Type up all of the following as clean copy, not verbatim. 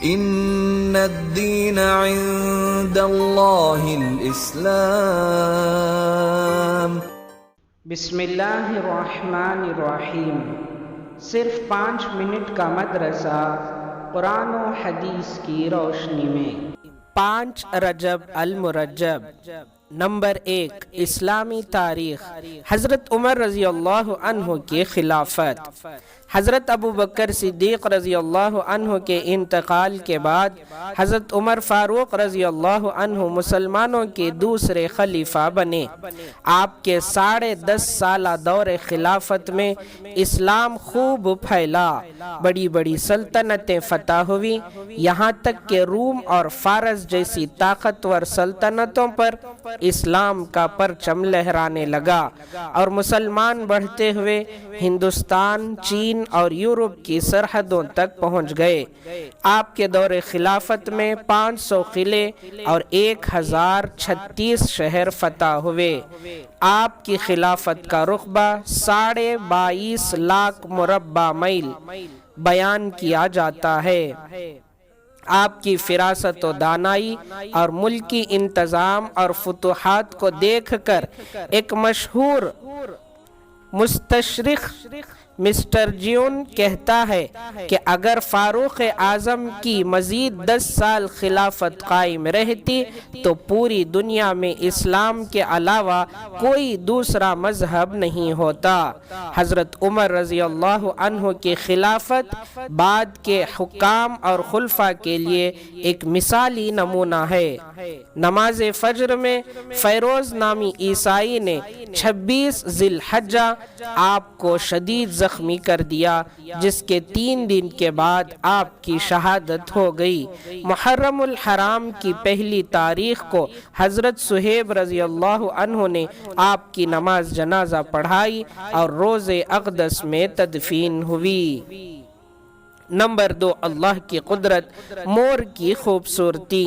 ان الدین عند اللہ الاسلام۔ بسم اللہ الرحمن الرحیم۔ صرف 5 منٹ کا مدرسہ قرآن و حدیث کی روشنی میں۔ 5 رجب المرجب۔ نمبر 1، اسلامی تاریخ۔ حضرت عمر رضی اللہ عنہ کی خلافت۔ حضرت ابو بکر صدیق رضی اللہ عنہ کے انتقال کے بعد حضرت عمر فاروق رضی اللہ عنہ مسلمانوں کے دوسرے خلیفہ بنے۔ آپ کے 10.5 سالہ دور خلافت میں اسلام خوب پھیلا، بڑی بڑی سلطنتیں فتح ہوئی، یہاں تک کہ روم اور فارس جیسی طاقتور سلطنتوں پر اسلام کا پرچم لہرانے لگا اور مسلمان بڑھتے ہوئے ہندوستان، چین اور یورپ کی سرحدوں تک پہنچ گئے۔ آپ کے دور خلافت میں 500 قلعے اور 1036 شہر فتح ہوئے۔ آپ کی خلافت کا رقبہ 22.5 لاکھ مربع میل بیان کیا جاتا ہے۔ آپ کی فراست و دانائی اور ملکی انتظام اور فتوحات کو دیکھ کر ایک مشہور مستشرق مسٹر جیون کہتا ہے کہ اگر فاروق اعظم کی مزید 10 سال خلافت قائم رہتی تو پوری دنیا میں اسلام کے علاوہ کوئی دوسرا مذہب نہیں ہوتا۔ حضرت عمر رضی اللہ عنہ کی خلافت بعد کے حکام اور خلفاء کے لیے ایک مثالی نمونہ ہے۔ نماز فجر میں فیروز نامی عیسائی نے 26 ذی الحجہ آپ کو شدید زخمی کر دیا، جس کے 3 دن کے بعد آپ کی شہادت ہو گئی۔ محرم الحرام کی پہلی تاریخ کو حضرت صہیب رضی اللہ عنہ نے آپ کی نماز جنازہ پڑھائی اور روض اقدس میں تدفین ہوئی۔ نمبر 2، اللہ کی قدرت، مور کی خوبصورتی۔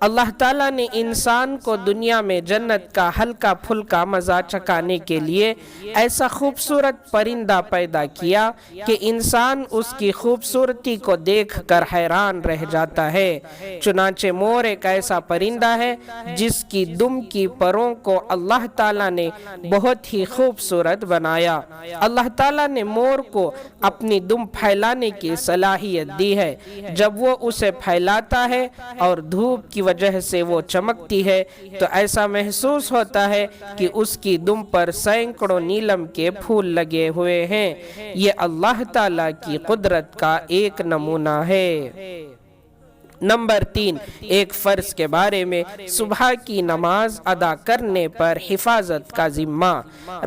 اللہ تعالیٰ نے انسان کو دنیا میں جنت کا ہلکا پھلکا مزہ چکھانے کے لیے ایسا خوبصورت پرندہ پیدا کیا کہ انسان اس کی خوبصورتی کو دیکھ کر حیران رہ جاتا ہے۔ چنانچہ مور ایک ایسا پرندہ ہے جس کی دم کی پروں کو اللہ تعالیٰ نے بہت ہی خوبصورت بنایا۔ اللہ تعالیٰ نے مور کو اپنی دم پھیلانے کی صلاحیت دی ہے۔ جب وہ اسے پھیلاتا ہے اور دھوپ کی وجہ سے وہ چمکتی ہے تو ایسا محسوس ہوتا ہے کہ اس کی دم پر سینکڑوں نیلم کے پھول لگے ہوئے ہیں۔ یہ اللہ تعالیٰ کی قدرت کا ایک نمونہ ہے۔ نمبر 3، ایک فرض کے بارے میں، صبح کی نماز ادا کرنے پر حفاظت کا ذمہ۔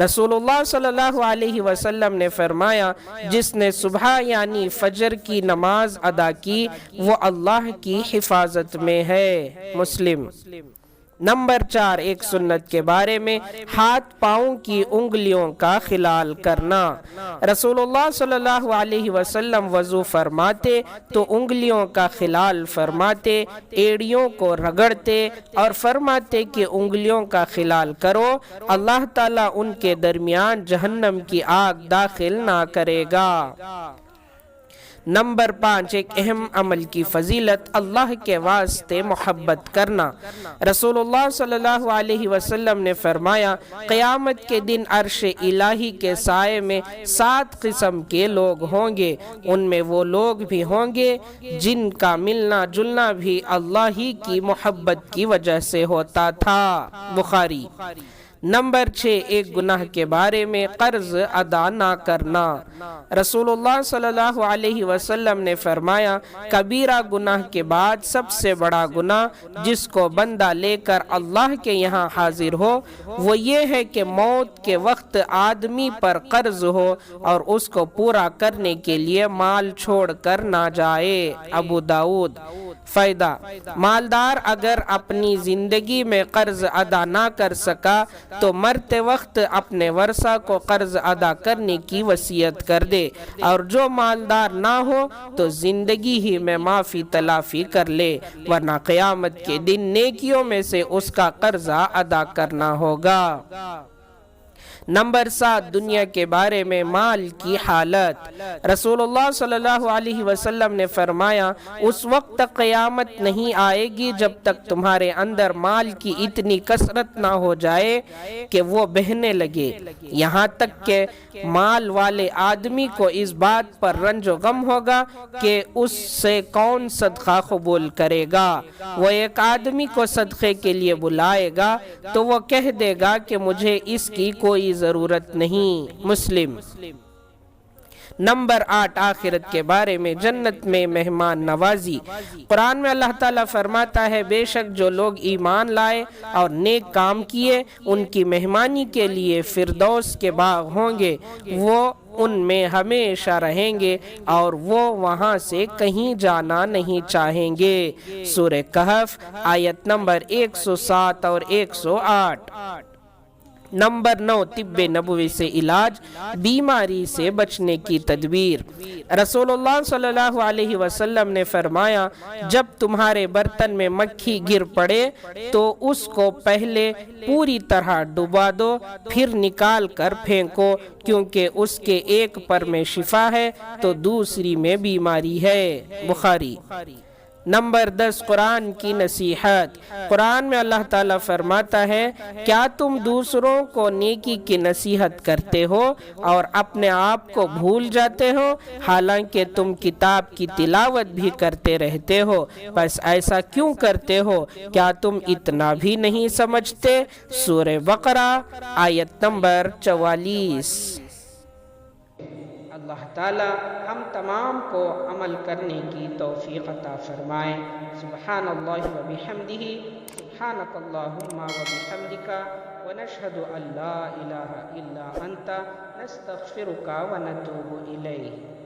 رسول اللہ صلی اللہ علیہ وسلم نے فرمایا، جس نے صبح یعنی فجر کی نماز ادا کی وہ اللہ کی حفاظت میں ہے۔ مسلم۔ نمبر 4، ایک سنت کے بارے میں، ہاتھ پاؤں کی انگلیوں کا خلال کرنا۔ رسول اللہ صلی اللہ علیہ وسلم وضو فرماتے تو انگلیوں کا خلال فرماتے، ایڑیوں کو رگڑتے اور فرماتے کہ انگلیوں کا خلال کرو، اللہ تعالیٰ ان کے درمیان جہنم کی آگ داخل نہ کرے گا۔ نمبر 5، ایک اہم عمل کی فضیلت، اللہ کے واسطے محبت کرنا۔ رسول اللہ صلی اللہ علیہ وسلم نے فرمایا، قیامت کے دن عرش الہی کے سائے میں 7 قسم کے لوگ ہوں گے، ان میں وہ لوگ بھی ہوں گے جن کا ملنا جلنا بھی اللہ ہی کی محبت کی وجہ سے ہوتا تھا۔ بخاری۔ نمبر 6، ایک گناہ کے بارے میں، قرض ادا نہ کرنا۔ رسول اللہ صلی اللہ علیہ وسلم نے فرمایا، کبیرہ گناہ کے بعد سب سے بڑا گناہ جس کو بندہ لے کر اللہ کے یہاں حاضر ہو وہ یہ ہے کہ موت کے وقت آدمی پر قرض ہو اور اس کو پورا کرنے کے لیے مال چھوڑ کر نہ جائے۔ ابو داؤد۔ فائدہ: مالدار اگر اپنی زندگی میں قرض ادا نہ کر سکا تو مرتے وقت اپنے ورثہ کو قرض ادا کرنے کی وصیت کر دے، اور جو مالدار نہ ہو تو زندگی ہی میں معافی تلافی کر لے، ورنہ قیامت کے دن نیکیوں میں سے اس کا قرضہ ادا کرنا ہوگا۔ نمبر 7 دنیا کے بارے میں مال کی حالت۔ رسول اللہ صلی اللہ علیہ وسلم نے فرمایا اس وقت تک قیامت نہیں آئے گی جب تک تمہارے اندر مال کی اتنی کثرت نہ ہو جائے کہ وہ بہنے لگے، یہاں تک کہ مال والے آدمی کو اس بات پر رنج و غم ہوگا کہ اس سے کون صدقہ قبول کرے گا۔ وہ ایک آدمی کو صدقے کے لیے بلائے گا تو وہ کہہ دے گا کہ مجھے اس کی کوئی ضرورت نہیں۔ مسلم۔ نمبر 8 آخرت کے بارے میں جنت میں مہمان نوازی۔ قرآن میں اللہ تعالیٰ فرماتا ہے بے شک جو لوگ ایمان لائے اور نیک کام کیے ان کی مہمانی کے لیے فردوس کے باغ ہوں گے، وہ ان میں ہمیشہ رہیں گے اور وہ وہاں سے کہیں جانا نہیں چاہیں گے۔ سورہ کہف آیت نمبر 107 اور 108۔ نمبر 9 طب نبوی سے علاج، بیماری سے بچنے کی تدبیر۔ رسول اللہ صلی اللہ علیہ وسلم نے فرمایا جب تمہارے برتن میں مکھی گر پڑے تو اس کو پہلے پوری طرح ڈبا دو، پھر نکال کر پھینکو، کیونکہ اس کے ایک پر میں شفا ہے تو دوسری میں بیماری ہے۔ بخاری۔ نمبر 10 قرآن کی نصیحت۔ قرآن میں اللہ تعالیٰ فرماتا ہے کیا تم دوسروں کو نیکی کی نصیحت کرتے ہو اور اپنے آپ کو بھول جاتے ہو حالانکہ تم کتاب کی تلاوت بھی کرتے رہتے ہو، بس ایسا کیوں کرتے ہو؟ کیا تم اتنا بھی نہیں سمجھتے؟ سورہ بقرہ آیت نمبر 44۔ اللہ تعالیٰ ہم تمام کو عمل کرنے کی توفیق عطا فرمائے۔ سبحان اللہ و بحمدہ، سبحانک اللہم و بحمدک، ونشہد ان لا الہ الا انت، نستغفرک و نتوب الیک۔